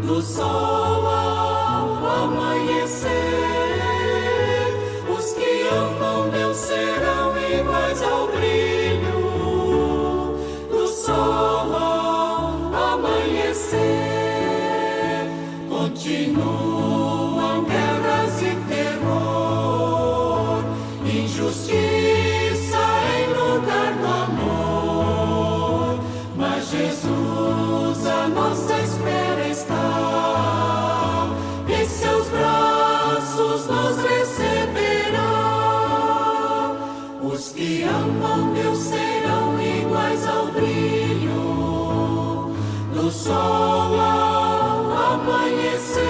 do sol ao amanhecer. Os que amam Deus serão iguais ao brilho do sol ao amanhecer. Continuam guerras e terror, injustiça em lugar do amor, mas Jesus a nossa espera está, em seus braços nos receberá. Os que amam Deus serão iguais ao brilho do sol ao amanhecer.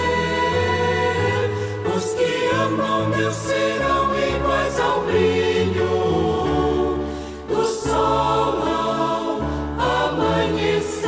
Os que amam Deus serão iguais ao brilho do sol ao amanhecer.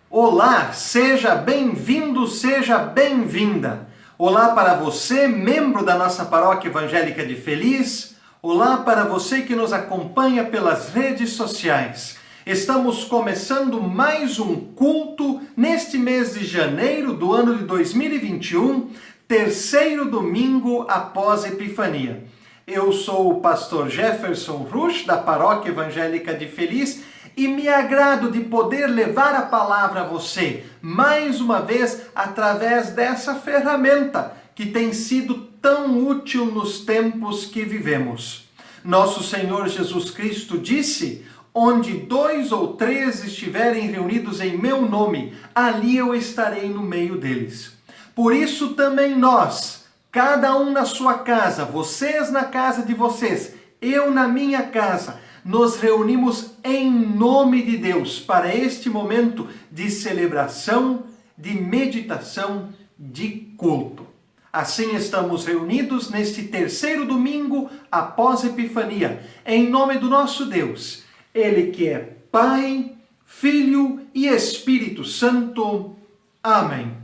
Olá, seja bem-vindo, seja bem-vinda. Olá para você, membro da nossa Paróquia Evangélica de Feliz. Olá para você que nos acompanha pelas redes sociais. Estamos começando mais um culto neste mês de janeiro do ano de 2021, terceiro domingo após Epifania. Eu sou o pastor Jefferson Rusch, da Paróquia Evangélica de Feliz, e me agrado de poder levar a palavra a você, mais uma vez, através dessa ferramenta que tem sido tão útil nos tempos que vivemos. Nosso Senhor Jesus Cristo disse: onde 2 ou 3 estiverem reunidos em meu nome, ali eu estarei no meio deles. Por isso também nós, cada um na sua casa, vocês na casa de vocês, eu na minha casa, nos reunimos em nome de Deus para este momento de celebração, de meditação, de culto. Assim estamos reunidos neste terceiro domingo após Epifania, em nome do nosso Deus, Ele que é Pai, Filho e Espírito Santo. Amém.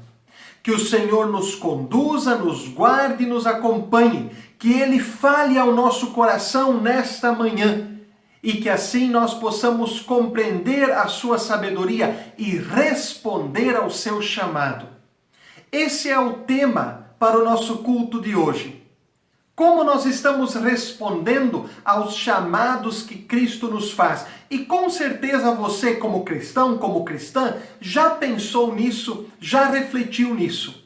Que o Senhor nos conduza, nos guarde e nos acompanhe, que Ele fale ao nosso coração nesta manhã e que assim nós possamos compreender a sua sabedoria e responder ao seu chamado. Esse é o tema para o nosso culto de hoje. Como nós estamos respondendo aos chamados que Cristo nos faz? E com certeza você, como cristão, como cristã, já pensou nisso, já refletiu nisso.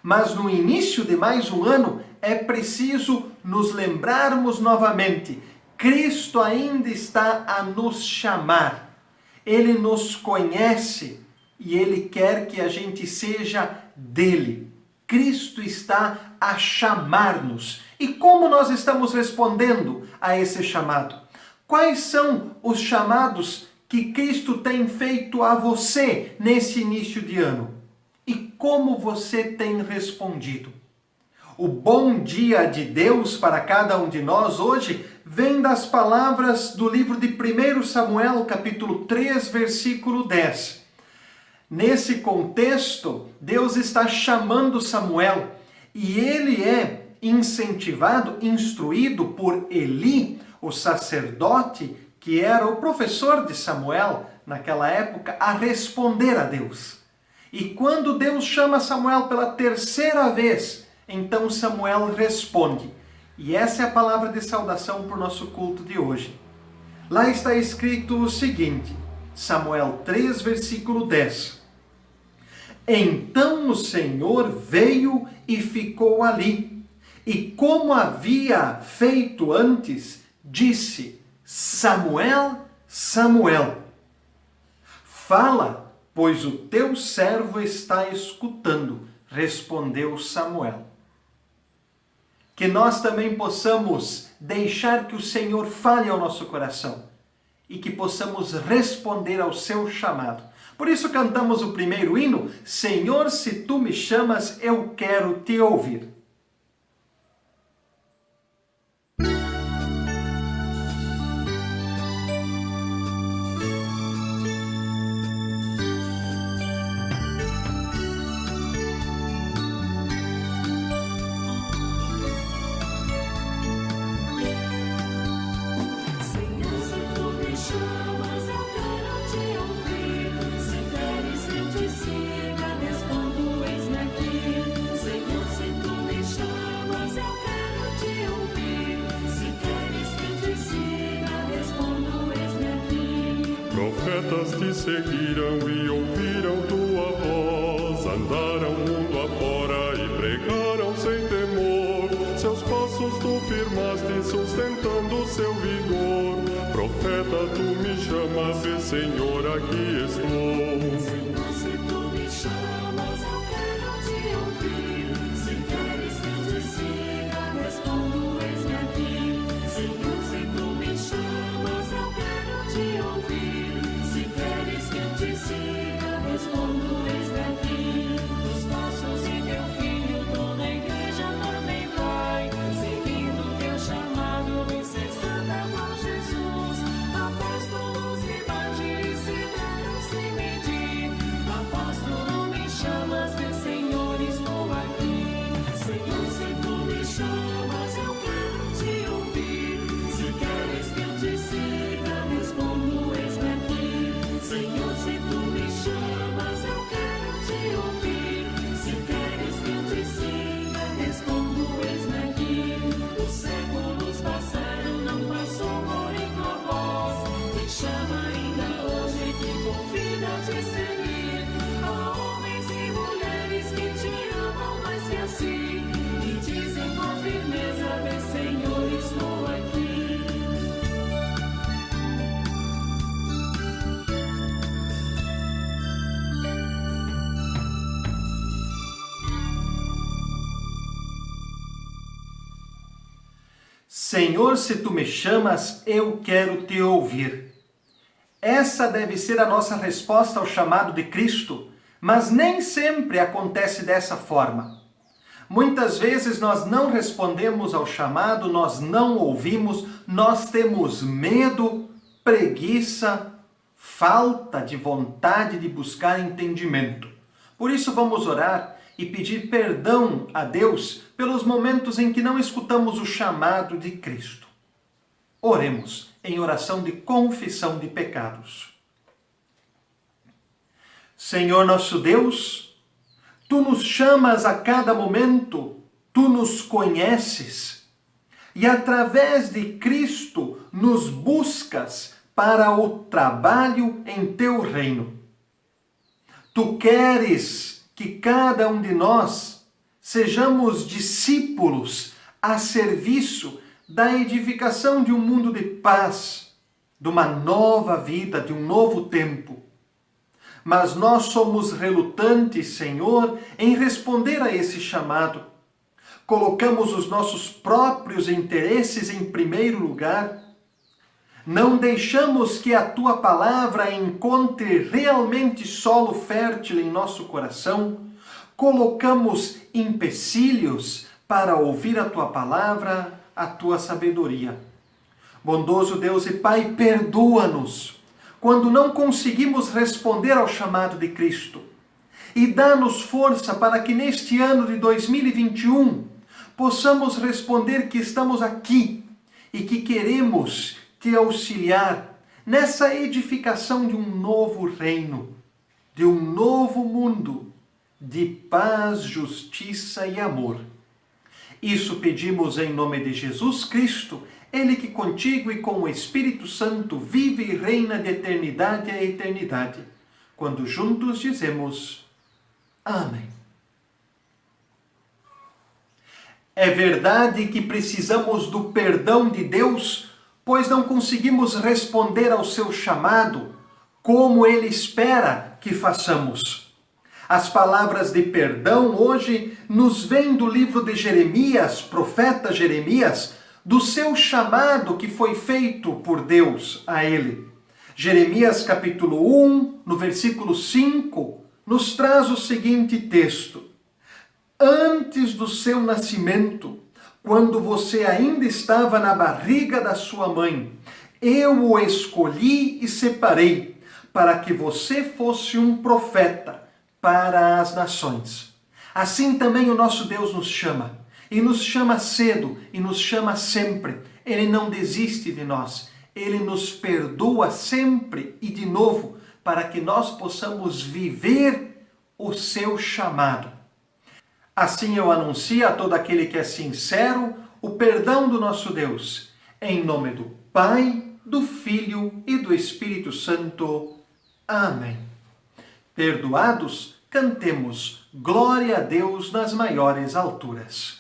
Mas no início de mais um ano, é preciso nos lembrarmos novamente: Cristo ainda está a nos chamar. Ele nos conhece e Ele quer que a gente seja dele. Cristo está a chamar-nos. E como nós estamos respondendo a esse chamado? Quais são os chamados que Cristo tem feito a você nesse início de ano? E como você tem respondido? O bom dia de Deus para cada um de nós hoje vem das palavras do livro de 1 Samuel, capítulo 3, versículo 10. Nesse contexto, Deus está chamando Samuel e ele é incentivado, instruído por Eli, o sacerdote, que era o professor de Samuel naquela época, a responder a Deus. E quando Deus chama Samuel pela terceira vez, então Samuel responde. E essa é a palavra de saudação para o nosso culto de hoje. Lá está escrito o seguinte, Samuel 3, versículo 10. Então o Senhor veio e ficou ali, e como havia feito antes, disse: Samuel, Samuel. Fala, pois o teu servo está escutando, respondeu Samuel. Que nós também possamos deixar que o Senhor fale ao nosso coração e que possamos responder ao seu chamado. Por isso cantamos o primeiro hino: Senhor, se tu me chamas, eu quero te ouvir. Senhor, se tu me chamas, eu quero te Profetas te seguiram e ouviram tua voz, andaram mundo afora e pregaram sem temor. Seus passos tu firmaste, sustentando seu vigor. Profeta, tu me chamas e Senhor, aqui estou. Senhor, se tu me chamas, eu quero te ouvir. Se queres que eu te siga, respondo, eis-me aqui. Senhor, se tu me chamas, eu quero te ouvir. Se queres que eu te siga, respondo, eis-me aqui. Nos passos de teu filho, toda a igreja também vai, seguindo teu chamado, incessante com Jesus. Apóstolos e mártires se deram sem medir. Apóstolo, me chamas, vê, Senhor, estou aqui. Senhor, se tu me chamas, eu quero te ouvir. Se queres que eu te siga, respondo, eis-me aqui. Senhor, se tu me chamas, eu quero te ouvir. Se queres que eu te siga, respondo, eis-me aqui. Os séculos passaram, não passou porém tua voz. Me chama ainda hoje, te convida a te seguir. Há homens e mulheres que te amam mais que assim, e dizem com firmeza, vê, Senhor, estou aqui. Senhor, se tu me chamas, eu quero te ouvir. Essa deve ser a nossa resposta ao chamado de Cristo, mas nem sempre acontece dessa forma. Muitas vezes nós não respondemos ao chamado, nós não ouvimos, nós temos medo, preguiça, falta de vontade de buscar entendimento. Por isso vamos orar e pedir perdão a Deus pelos momentos em que não escutamos o chamado de Cristo. Oremos em oração de confissão de pecados. Senhor nosso Deus, tu nos chamas a cada momento, tu nos conheces e através de Cristo nos buscas para o trabalho em teu reino. Tu queres que cada um de nós sejamos discípulos a serviço da edificação de um mundo de paz, de uma nova vida, de um novo tempo. Mas nós somos relutantes, Senhor, em responder a esse chamado. Colocamos os nossos próprios interesses em primeiro lugar. Não deixamos que a tua palavra encontre realmente solo fértil em nosso coração. Colocamos empecilhos para ouvir a tua palavra, a tua sabedoria. Bondoso Deus e Pai, perdoa-nos quando não conseguimos responder ao chamado de Cristo. E dá-nos força para que neste ano de 2021 possamos responder que estamos aqui e que queremos te auxiliar nessa edificação de um novo reino, de um novo mundo, de paz, justiça e amor. Isso pedimos em nome de Jesus Cristo, Ele que contigo e com o Espírito Santo vive e reina de eternidade a eternidade, quando juntos dizemos Amém. É verdade que precisamos do perdão de Deus, pois não conseguimos responder ao seu chamado como Ele espera que façamos. As palavras de perdão hoje nos vêm do livro de Jeremias, profeta Jeremias, do seu chamado que foi feito por Deus a ele. Jeremias capítulo 1, no versículo 5, nos traz o seguinte texto: Antes do seu nascimento, quando você ainda estava na barriga da sua mãe, eu o escolhi e separei para que você fosse um profeta para as nações. Assim também o nosso Deus nos chama, e nos chama cedo, e nos chama sempre. Ele não desiste de nós, Ele nos perdoa sempre e de novo, para que nós possamos viver o seu chamado. Assim eu anuncio a todo aquele que é sincero o perdão do nosso Deus, em nome do Pai, do Filho e do Espírito Santo. Amém. Perdoados, cantemos glória a Deus nas maiores alturas.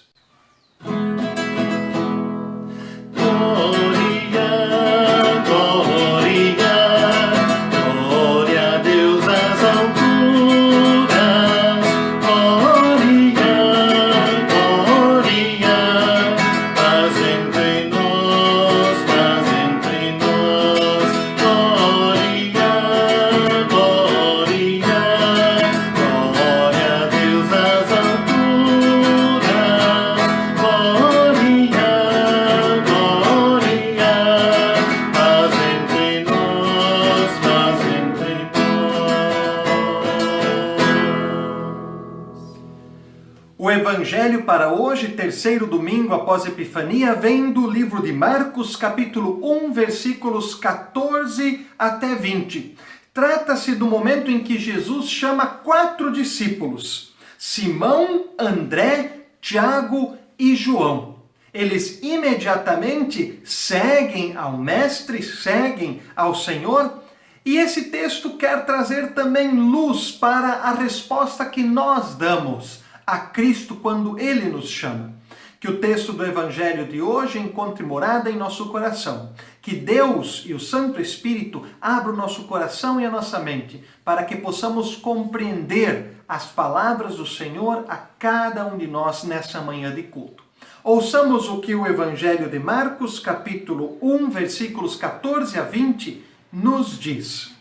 O Evangelho para hoje, terceiro domingo após Epifania, vem do livro de Marcos, capítulo 1, versículos 14 até 20. Trata-se do momento em que Jesus chama 4 discípulos: Simão, André, Tiago e João. Eles imediatamente seguem ao Mestre, seguem ao Senhor, e esse texto quer trazer também luz para a resposta que nós damos a Cristo quando Ele nos chama. Que o texto do Evangelho de hoje encontre morada em nosso coração. Que Deus e o Santo Espírito abram o nosso coração e a nossa mente para que possamos compreender as palavras do Senhor a cada um de nós nessa manhã de culto. Ouçamos o que o Evangelho de Marcos, capítulo 1, versículos 14 a 20, nos diz.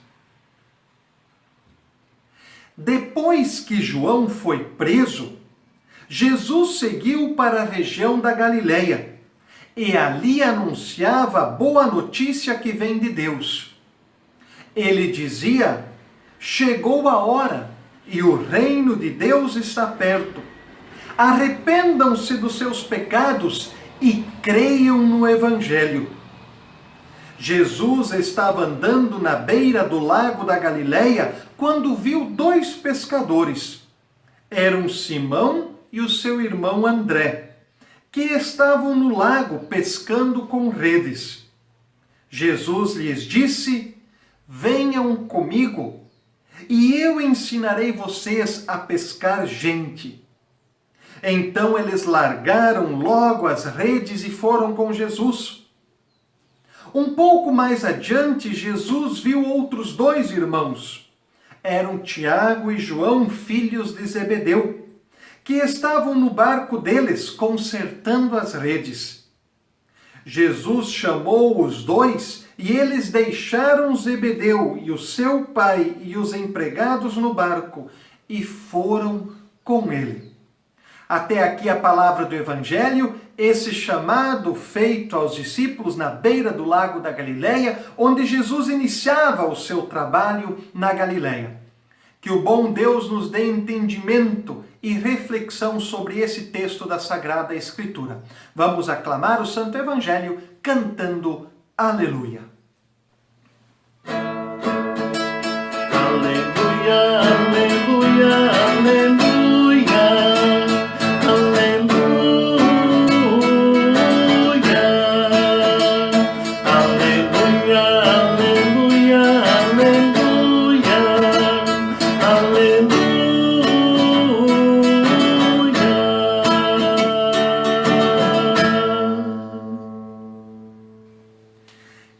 Depois que João foi preso, Jesus seguiu para a região da Galileia e ali anunciava a boa notícia que vem de Deus. Ele dizia: chegou a hora e o reino de Deus está perto. Arrependam-se dos seus pecados e creiam no Evangelho. Jesus estava andando na beira do lago da Galileia quando viu 2 pescadores. Eram Simão e o seu irmão André, que estavam no lago pescando com redes. Jesus lhes disse: venham comigo e eu ensinarei vocês a pescar gente. Então eles largaram logo as redes e foram com Jesus. Um pouco mais adiante, Jesus viu outros 2 irmãos. Eram Tiago e João, filhos de Zebedeu, que estavam no barco deles, consertando as redes. Jesus chamou os 2 e eles deixaram Zebedeu e o seu pai e os empregados no barco e foram com ele. Até aqui a palavra do Evangelho, esse chamado feito aos discípulos na beira do lago da Galileia, onde Jesus iniciava o seu trabalho na Galileia. Que o bom Deus nos dê entendimento e reflexão sobre esse texto da Sagrada Escritura. Vamos aclamar o Santo Evangelho cantando Aleluia. Aleluia, aleluia, aleluia.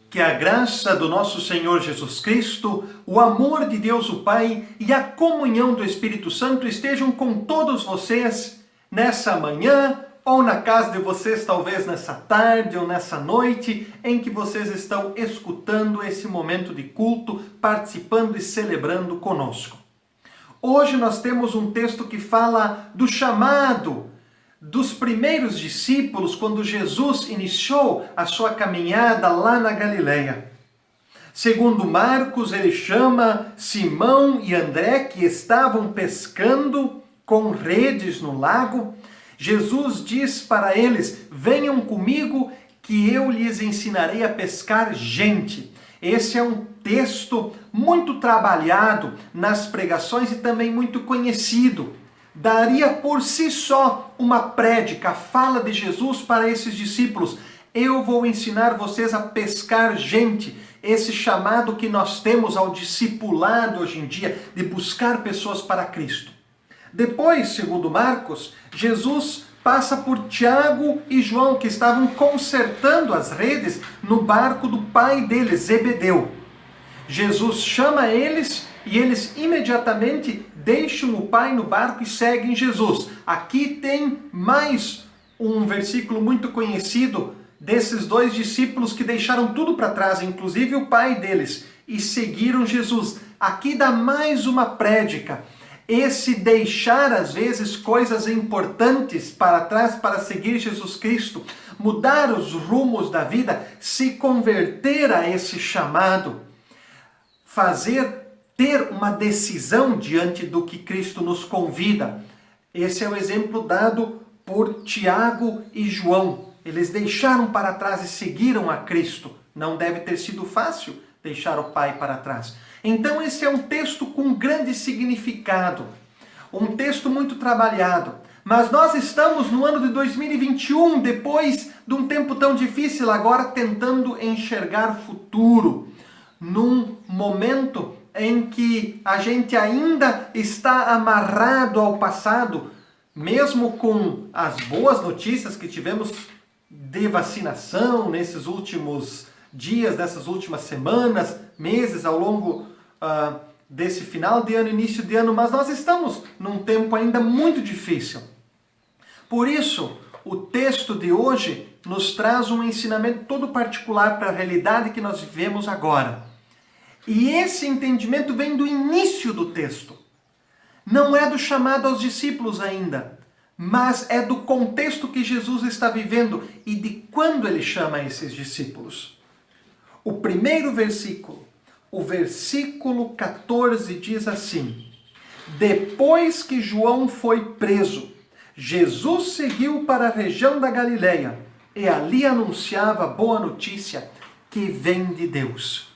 Que a graça do nosso Senhor Jesus Cristo, o amor de Deus o Pai e a comunhão do Espírito Santo estejam com todos vocês nessa manhã ou na casa de vocês, talvez nessa tarde ou nessa noite em que vocês estão escutando esse momento de culto, participando e celebrando conosco. Hoje nós temos um texto que fala do chamado dos primeiros discípulos quando Jesus iniciou a sua caminhada lá na Galileia. Segundo Marcos, ele chama Simão e André, que estavam pescando com redes no lago. Jesus diz para eles: venham comigo que eu lhes ensinarei a pescar gente. Esse é um texto muito trabalhado nas pregações e também muito conhecido. Daria por si só uma prédica, a fala de Jesus para esses discípulos. Eu vou ensinar vocês a pescar gente. Esse chamado que nós temos ao discipulado hoje em dia, de buscar pessoas para Cristo. Depois, segundo Marcos, Jesus passa por Tiago e João, que estavam consertando as redes no barco do pai deles, Zebedeu. Jesus chama eles e eles imediatamente deixam o pai no barco e seguem Jesus. Aqui tem mais um versículo muito conhecido desses dois discípulos que deixaram tudo para trás, inclusive o pai deles, e seguiram Jesus. Aqui dá mais uma prédica. Esse deixar, às vezes, coisas importantes para trás para seguir Jesus Cristo, mudar os rumos da vida, se converter a esse chamado, ter uma decisão diante do que Cristo nos convida. Esse é o exemplo dado por Tiago e João. Eles deixaram para trás e seguiram a Cristo. Não deve ter sido fácil deixar o pai para trás. Então esse é um texto com grande significado. Um texto muito trabalhado. Mas nós estamos no ano de 2021, depois de um tempo tão difícil, agora tentando enxergar futuro. Num momento em que a gente ainda está amarrado ao passado, mesmo com as boas notícias que tivemos de vacinação nesses últimos dias, nessas últimas semanas, meses, ao longo desse final de ano, início de ano, mas nós estamos num tempo ainda muito difícil. Por isso, o texto de hoje nos traz um ensinamento todo particular para a realidade que nós vivemos agora. E esse entendimento vem do início do texto. Não é do chamado aos discípulos ainda, mas é do contexto que Jesus está vivendo e de quando ele chama esses discípulos. O primeiro versículo, o versículo 14, diz assim: Depois que João foi preso, Jesus seguiu para a região da Galileia e ali anunciava a boa notícia que vem de Deus.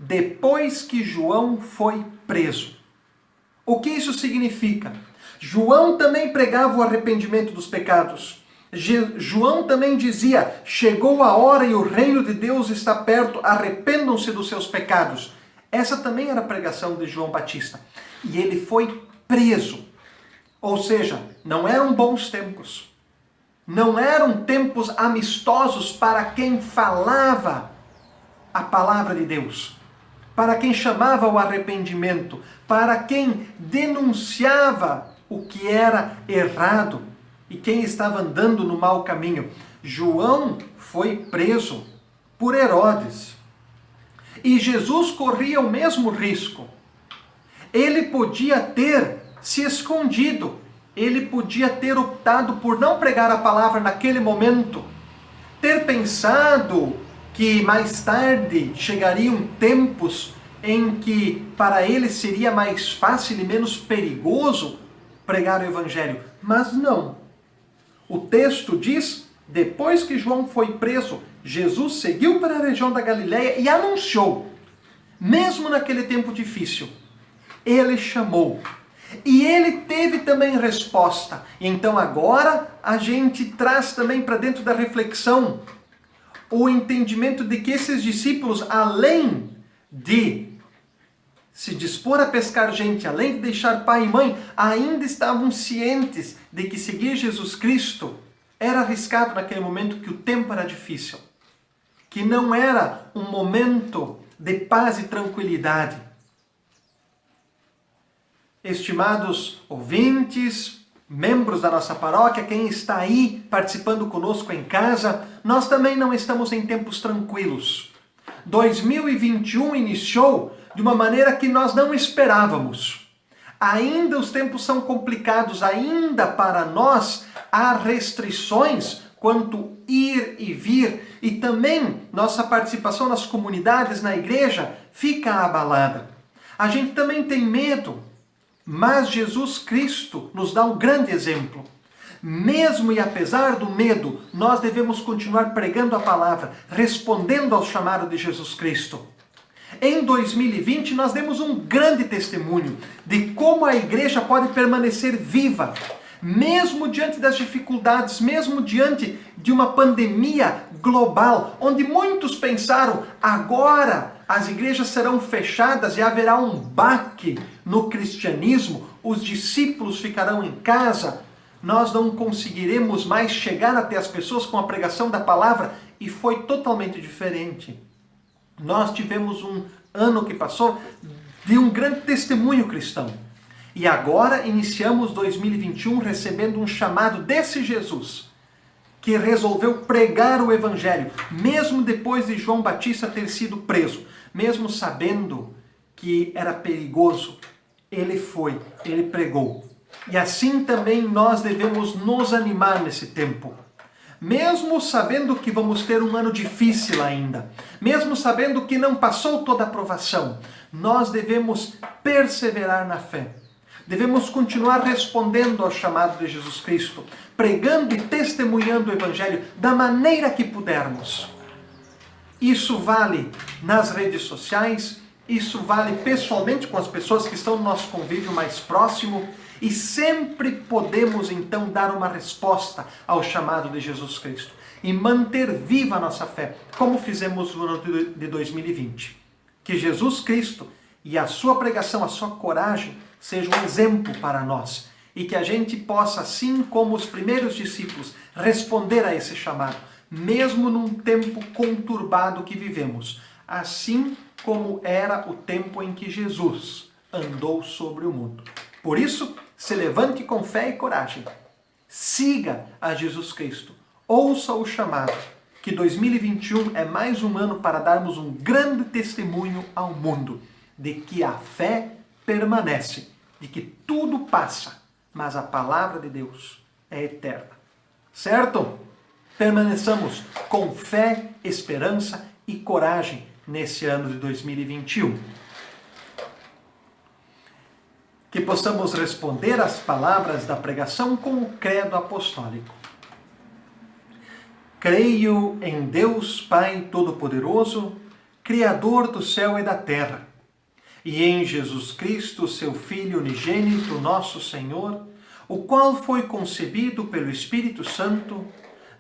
Depois que João foi preso. O que isso significa? João também pregava o arrependimento dos pecados. João também dizia: chegou a hora e o reino de Deus está perto, arrependam-se dos seus pecados. Essa também era a pregação de João Batista. E ele foi preso. Ou seja, não eram bons tempos. Não eram tempos amistosos para quem falava a palavra de Deus, para quem chamava o arrependimento, para quem denunciava o que era errado e quem estava andando no mau caminho. João foi preso por Herodes. E Jesus corria o mesmo risco. Ele podia ter se escondido. Ele podia ter optado por não pregar a palavra naquele momento. Ter pensado que mais tarde chegariam tempos em que para ele seria mais fácil e menos perigoso pregar o evangelho. Mas não. O texto diz: depois que João foi preso, Jesus seguiu para a região da Galileia e anunciou, mesmo naquele tempo difícil. Ele chamou. E ele teve também resposta. Então agora a gente traz também para dentro da reflexão o entendimento de que esses discípulos, além de se dispor a pescar gente, além de deixar pai e mãe, ainda estavam cientes de que seguir Jesus Cristo era arriscado naquele momento, que o tempo era difícil, que não era um momento de paz e tranquilidade. Estimados ouvintes, membros da nossa paróquia, quem está aí participando conosco em casa, nós também não estamos em tempos tranquilos. 2021 iniciou de uma maneira que nós não esperávamos. Ainda os tempos são complicados, ainda para nós há restrições quanto ir e vir, e também nossa participação nas comunidades, na igreja, fica abalada. A gente também tem medo, mas Jesus Cristo nos dá um grande exemplo. Mesmo e apesar do medo, nós devemos continuar pregando a palavra, respondendo ao chamado de Jesus Cristo. Em 2020, nós demos um grande testemunho de como a igreja pode permanecer viva, Mesmo diante das dificuldades, mesmo diante de uma pandemia global, onde muitos pensaram, agora as igrejas serão fechadas e haverá um baque no cristianismo, os discípulos ficarão em casa, nós não conseguiremos mais chegar até as pessoas com a pregação da palavra, e foi totalmente diferente. Nós tivemos um ano que passou de um grande testemunho cristão. E agora iniciamos 2021 recebendo um chamado desse Jesus, que resolveu pregar o Evangelho, mesmo depois de João Batista ter sido preso, mesmo sabendo que era perigoso, ele foi, ele pregou. E assim também nós devemos nos animar nesse tempo. Mesmo sabendo que vamos ter um ano difícil ainda, mesmo sabendo que não passou toda a aprovação, nós devemos perseverar na fé. Devemos continuar respondendo ao chamado de Jesus Cristo, pregando e testemunhando o Evangelho da maneira que pudermos. Isso vale nas redes sociais, isso vale pessoalmente com as pessoas que estão no nosso convívio mais próximo, e sempre podemos então dar uma resposta ao chamado de Jesus Cristo e manter viva a nossa fé, como fizemos no ano de 2020. Que Jesus Cristo e a sua pregação, a sua coragem, seja um exemplo para nós e que a gente possa, assim como os primeiros discípulos, responder a esse chamado, mesmo num tempo conturbado que vivemos, assim como era o tempo em que Jesus andou sobre o mundo. Por isso, se levante com fé e coragem. Siga a Jesus Cristo. Ouça o chamado. Que 2021 é mais um ano para darmos um grande testemunho ao mundo de que a fé permanece, de que tudo passa, mas a palavra de Deus é eterna. Certo? Permaneçamos com fé, esperança e coragem nesse ano de 2021. Que possamos responder às palavras da pregação com o credo apostólico. Creio em Deus Pai Todo-Poderoso, Criador do céu e da terra, e em Jesus Cristo, seu Filho unigênito, nosso Senhor, o qual foi concebido pelo Espírito Santo,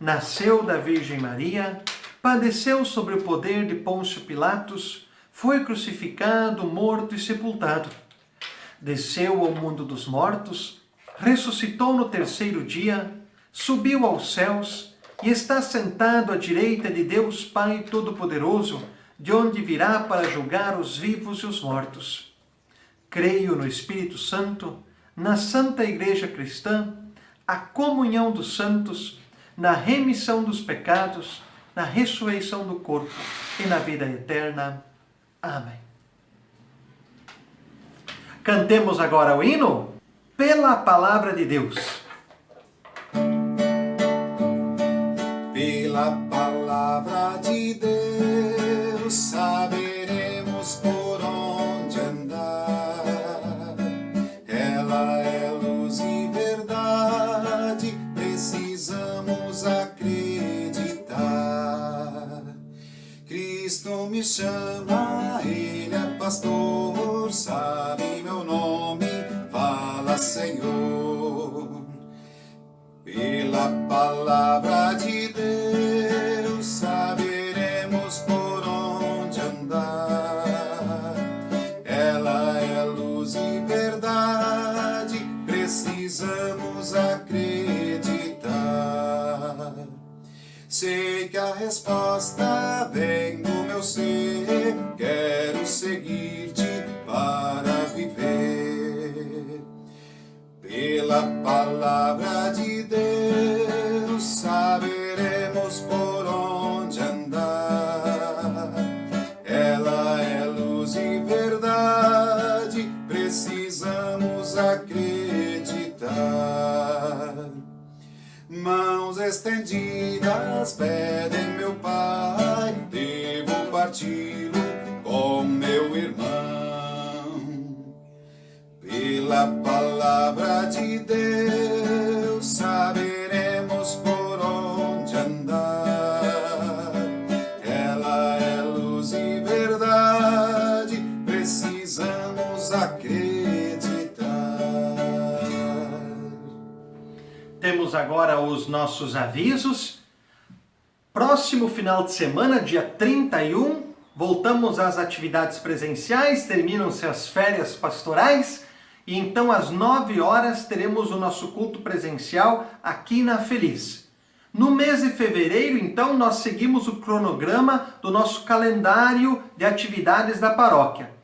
nasceu da Virgem Maria, padeceu sob o poder de Pôncio Pilatos, foi crucificado, morto e sepultado. Desceu ao mundo dos mortos, ressuscitou no terceiro dia, subiu aos céus e está sentado à direita de Deus Pai Todo-Poderoso, de onde virá para julgar os vivos e os mortos. Creio no Espírito Santo, na Santa Igreja Cristã, a comunhão dos santos, na remissão dos pecados, na ressurreição do corpo e na vida eterna. Amém. Cantemos agora o hino Pela Palavra de Deus. Pela palavra de Deus saberemos por onde andar. Ela é luz e verdade, precisamos acreditar. Cristo me chama, Ele é pastor, sabe meu nome, fala Senhor. Pela palavra de Deus saberemos por onde andar. Ela é luz e verdade, precisamos acreditar. Sei que a resposta vem do meu ser, quero seguir-te para viver. Pela palavra de Deus saberemos por onde andar. Ela é luz e verdade, precisamos acreditar. Mãos estendidas pedem meu Pai, devo parti-lo com meu irmão. Pela palavra de Deus saberemos por onde andar. Ela é luz e verdade, precisamos acreditar. temos agora os nossos avisos. Próximo final de semana, dia 31, voltamos às atividades presenciais, terminam-se as férias pastorais e então às 9 horas teremos o nosso culto presencial aqui na Feliz. No mês de fevereiro, então, nós seguimos o cronograma do nosso calendário de atividades da paróquia.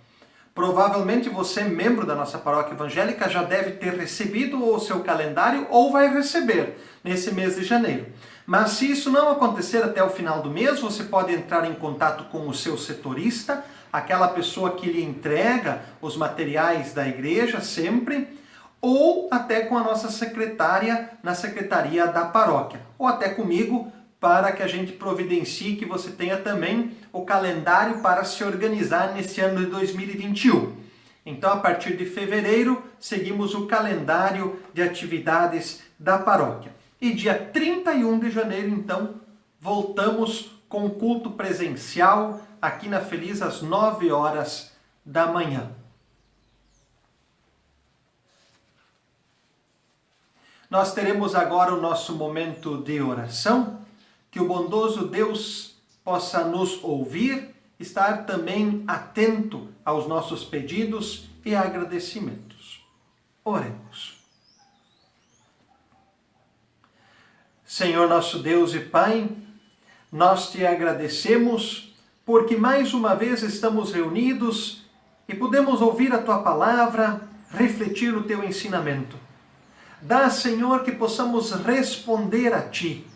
Provavelmente você, membro da nossa paróquia evangélica, já deve ter recebido o seu calendário ou vai receber nesse mês de janeiro. Mas se isso não acontecer até o final do mês, você pode entrar em contato com o seu setorista, aquela pessoa que lhe entrega os materiais da igreja sempre, ou até com a nossa secretária na secretaria da paróquia, ou até comigo, para que a gente providencie que você tenha também o calendário para se organizar nesse ano de 2021. Então, a partir de fevereiro, seguimos o calendário de atividades da paróquia. E dia 31 de janeiro, então, voltamos com o culto presencial aqui na Feliz às 9 horas da manhã. Nós teremos agora o nosso momento de oração. Que o bondoso Deus possa nos ouvir, estar também atento aos nossos pedidos e agradecimentos. Oremos. Senhor nosso Deus e Pai, nós te agradecemos porque mais uma vez estamos reunidos e podemos ouvir a Tua palavra, refletir o Teu ensinamento. Dá, Senhor, que possamos responder a Ti,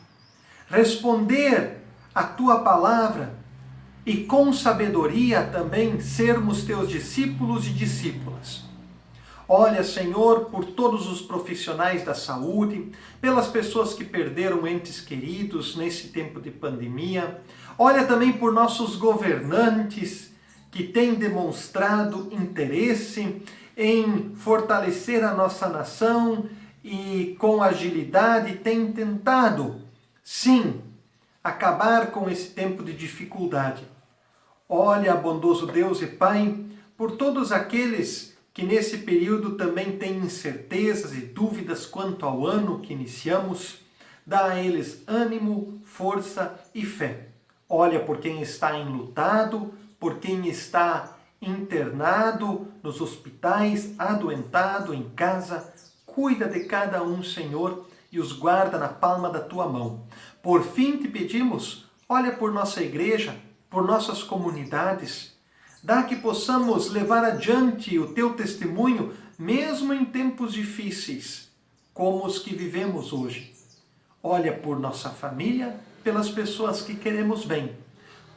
responder a Tua palavra e com sabedoria também sermos Teus discípulos e discípulas. Olha, Senhor, por todos os profissionais da saúde, pelas pessoas que perderam entes queridos nesse tempo de pandemia. Olha também por nossos governantes que têm demonstrado interesse em fortalecer a nossa nação e com agilidade têm tentado, sim, acabar com esse tempo de dificuldade. Olha, bondoso Deus e Pai, por todos aqueles que nesse período também têm incertezas e dúvidas quanto ao ano que iniciamos, dá a eles ânimo, força e fé. Olha por quem está enlutado, por quem está internado nos hospitais, adoentado em casa. Cuida de cada um, Senhor, e os guarda na palma da Tua mão. Por fim, te pedimos, olha por nossa igreja, por nossas comunidades. Dá que possamos levar adiante o Teu testemunho, mesmo em tempos difíceis, como os que vivemos hoje. Olha por nossa família, pelas pessoas que queremos bem.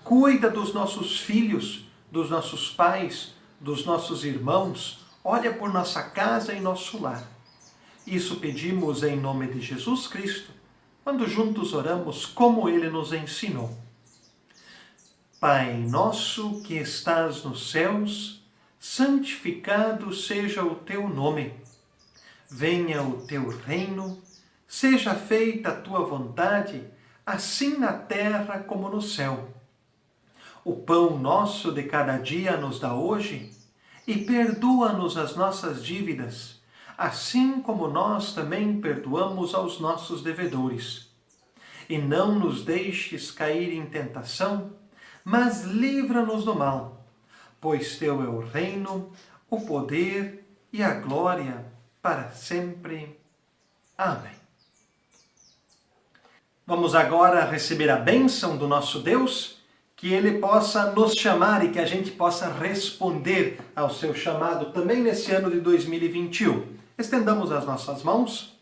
Cuida dos nossos filhos, dos nossos pais, dos nossos irmãos. Olha por nossa casa e nosso lar. Isso pedimos em nome de Jesus Cristo, quando juntos oramos como Ele nos ensinou. Pai nosso que estás nos céus, santificado seja o Teu nome. Venha o Teu reino, seja feita a Tua vontade, assim na terra como no céu. O pão nosso de cada dia nos dá hoje, e perdoa-nos as nossas dívidas, assim como nós também perdoamos aos nossos devedores. E não nos deixes cair em tentação, mas livra-nos do mal, pois Teu é o reino, o poder e a glória para sempre. Amém. Vamos agora receber a bênção do nosso Deus, que Ele possa nos chamar e que a gente possa responder ao seu chamado também nesse ano de 2021. Estendamos as nossas mãos.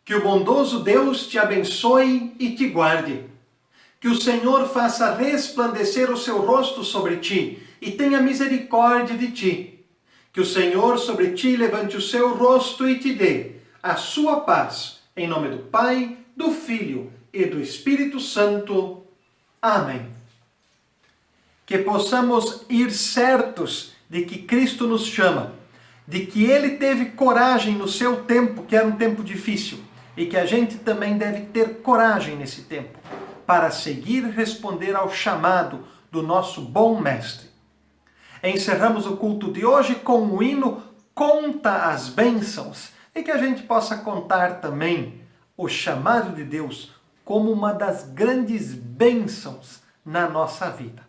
Que o bondoso Deus te abençoe e te guarde. Que o Senhor faça resplandecer o seu rosto sobre ti e tenha misericórdia de ti. Que o Senhor sobre ti levante o seu rosto e te dê a sua paz. Em nome do Pai, do Filho e do Espírito Santo. Amém. Que possamos ir certos de que Cristo nos chama, de que Ele teve coragem no seu tempo, que era um tempo difícil, e que a gente também deve ter coragem nesse tempo, para seguir e responder ao chamado do nosso bom Mestre. Encerramos o culto de hoje com o hino Conta as Bênçãos, e que a gente possa contar também o chamado de Deus como uma das grandes bênçãos na nossa vida.